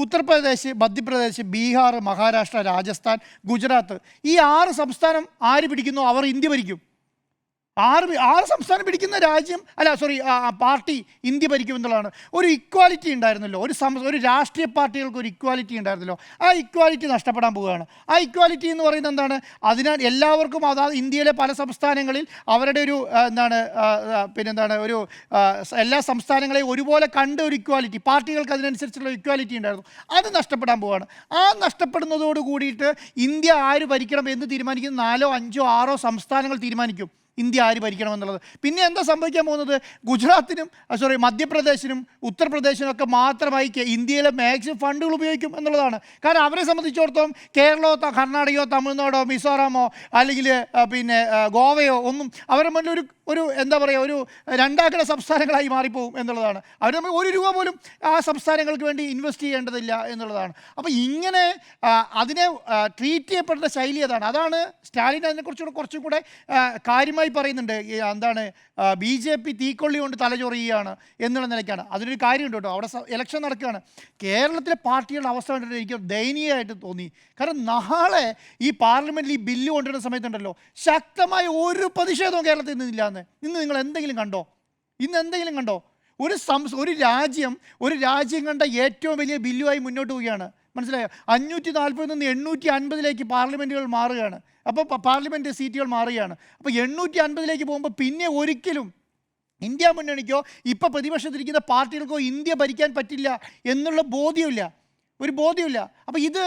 ഉത്തർപ്രദേശ്, മധ്യപ്രദേശ്, ബീഹാർ, മഹാരാഷ്ട്ര, രാജസ്ഥാൻ, ഗുജറാത്ത്, ഈ 6 സംസ്ഥാനം ആര് പിടിക്കുന്നു അവർ ഇന്ത്യ ഭരിക്കും. 6 സംസ്ഥാനം പിടിക്കുന്ന രാജ്യം പാർട്ടി ഇന്ത്യ ഭരിക്കുമെന്നുള്ളതാണ്. ഒരു ഇക്വാലിറ്റി ഉണ്ടായിരുന്നല്ലോ, ഒരു രാഷ്ട്രീയ പാർട്ടികൾക്ക് ഒരു ഇക്വാലിറ്റി ഉണ്ടായിരുന്നല്ലോ, ആ ഇക്വാലിറ്റി നഷ്ടപ്പെടാൻ പോവുകയാണ്. ആ ഇക്വാലിറ്റി എന്ന് പറയുന്നത് എന്താണ്? അതിനാൽ എല്ലാവർക്കും, അതായത് ഇന്ത്യയിലെ പല സംസ്ഥാനങ്ങളിൽ അവരുടെ ഒരു എല്ലാ സംസ്ഥാനങ്ങളെയും ഒരുപോലെ കണ്ട ഒരു ഇക്വാലിറ്റി, പാർട്ടികൾക്ക് അതിനനുസരിച്ചുള്ള ഇക്വാലിറ്റി ഉണ്ടായിരുന്നു, അത് നഷ്ടപ്പെടാൻ പോവുകയാണ്. ആ നഷ്ടപ്പെടുന്നതോട് കൂടിയിട്ട് ഇന്ത്യ ആര് ഭരിക്കണം എന്ന് തീരുമാനിക്കുന്ന 4, 5, 6 സംസ്ഥാനങ്ങൾ തീരുമാനിക്കും ഇന്ത്യ ആര് ഭരിക്കണമെന്നുള്ളത്. പിന്നെ എന്താ സംഭവിക്കാൻ പോകുന്നത്? ഗുജറാത്തിനും മധ്യപ്രദേശിനും ഉത്തർപ്രദേശിനും ഒക്കെ മാത്രമായി ഇന്ത്യയിലെ മാക്സിമം ഫണ്ടുകൾ ഉപയോഗിക്കും എന്നുള്ളതാണ്. കാരണം അവരെ സംബന്ധിച്ചിടത്തോളം കേരളമോ കർണാടകയോ തമിഴ്നാടോ മിസോറാമോ അല്ലെങ്കിൽ ഗോവയോ ഒന്നും അവരുടെ മുന്നിൽ ഒരു രണ്ടാക്കിട സംസ്ഥാനങ്ങളായി മാറിപ്പോകും എന്നുള്ളതാണ്. അവർ നമ്മൾ 1 രൂപ പോലും ആ സംസ്ഥാനങ്ങൾക്ക് വേണ്ടി ഇൻവെസ്റ്റ് ചെയ്യേണ്ടതില്ല എന്നുള്ളതാണ്. അപ്പോൾ ഇങ്ങനെ അതിനെ ട്രീറ്റ് ചെയ്യപ്പെടുന്ന ശൈലി അതാണ് സ്റ്റാലിൻ അതിനെക്കുറിച്ചുകൂടെ കുറച്ചും കൂടെ കാര്യമായി പറയുന്നുണ്ട്. BJP തീക്കൊള്ളി കൊണ്ട് തലചൊറിയുകയാണ് എന്നുള്ള നിലയ്ക്കാണ്. അതിനൊരു കാര്യമുണ്ട് കേട്ടോ. അവിടെ ഇലക്ഷൻ നടക്കുകയാണ്. കേരളത്തിലെ പാർട്ടികളുടെ അവസ്ഥ കണ്ടിട്ട് എനിക്ക് ദയനീയമായിട്ട് തോന്നി. കാരണം നാളെ ഈ പാർലമെൻറ്റിൽ ഈ ബില്ല് കൊണ്ടുവരുന്ന സമയത്തുണ്ടല്ലോ, ശക്തമായ ഒരു പ്രതിഷേധവും കേരളത്തിൽ നിന്നില്ലാന്ന്. ഇന്ന് നിങ്ങൾ എന്തെങ്കിലും കണ്ടോ? ഒരു രാജ്യം കണ്ട ഏറ്റവും വലിയ ബില്ലുമായി മുന്നോട്ട് പോവുകയാണ്. മനസ്സിലായോ? 540 നിന്ന് 850 പാർലമെൻറ്റുകൾ മാറുകയാണ്. അപ്പോൾ പാർലമെൻറ്റ് സീറ്റുകൾ മാറുകയാണ്. അപ്പോൾ 850 പോകുമ്പോൾ പിന്നെ ഒരിക്കലും ഇന്ത്യ മുന്നണിക്കോ ഇപ്പോൾ പ്രതിപക്ഷത്തിരിക്കുന്ന പാർട്ടികൾക്കോ ഇന്ത്യ ഭരിക്കാൻ പറ്റില്ല എന്നുള്ള ബോധ്യമില്ല. അപ്പോൾ ഇത്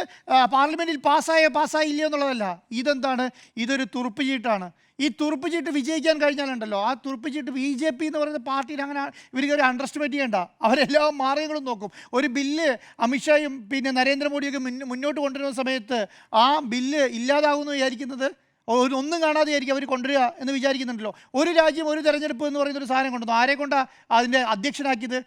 പാർലമെൻറ്റിൽ പാസ്സായില്ല എന്നുള്ളതല്ല. ഇതെന്താണ്? ഇതൊരു തുറുപ്പ് ചീട്ടാണ്. ഈ തുറുപ്പ് ചീട്ട് വിജയിക്കാൻ കഴിഞ്ഞാലുണ്ടല്ലോ, ആ തുറുപ്പ് ചീട്ട് BJP എന്ന് പറയുന്ന പാർട്ടിയിൽ അങ്ങനെ ഇവർക്ക് ഒരു അണ്ടർസ്റ്റിമേറ്റ് ചെയ്യേണ്ട. അവരെല്ലാ മാർഗ്ഗങ്ങളും നോക്കും. ഒരു ബില്ല് അമിത്ഷായും നരേന്ദ്രമോദിയൊക്കെ മുന്നോട്ട് കൊണ്ടുവരുന്ന സമയത്ത് ആ ബില്ല് ഇല്ലാതാകുമെന്ന് വിചാരിക്കുന്നത് ഒന്നും കാണാതെ ആയിരിക്കും അവർ കൊണ്ടുവരിക എന്ന് വിചാരിക്കുന്നുണ്ടല്ലോ. ഒരു രാജ്യം ഒരു തെരഞ്ഞെടുപ്പ് എന്ന് പറയുന്നൊരു സാധനം കൊണ്ടുവന്നു. ആരെ കൊണ്ടാണ് അതിൻ്റെ അധ്യക്ഷനാക്കിയത്?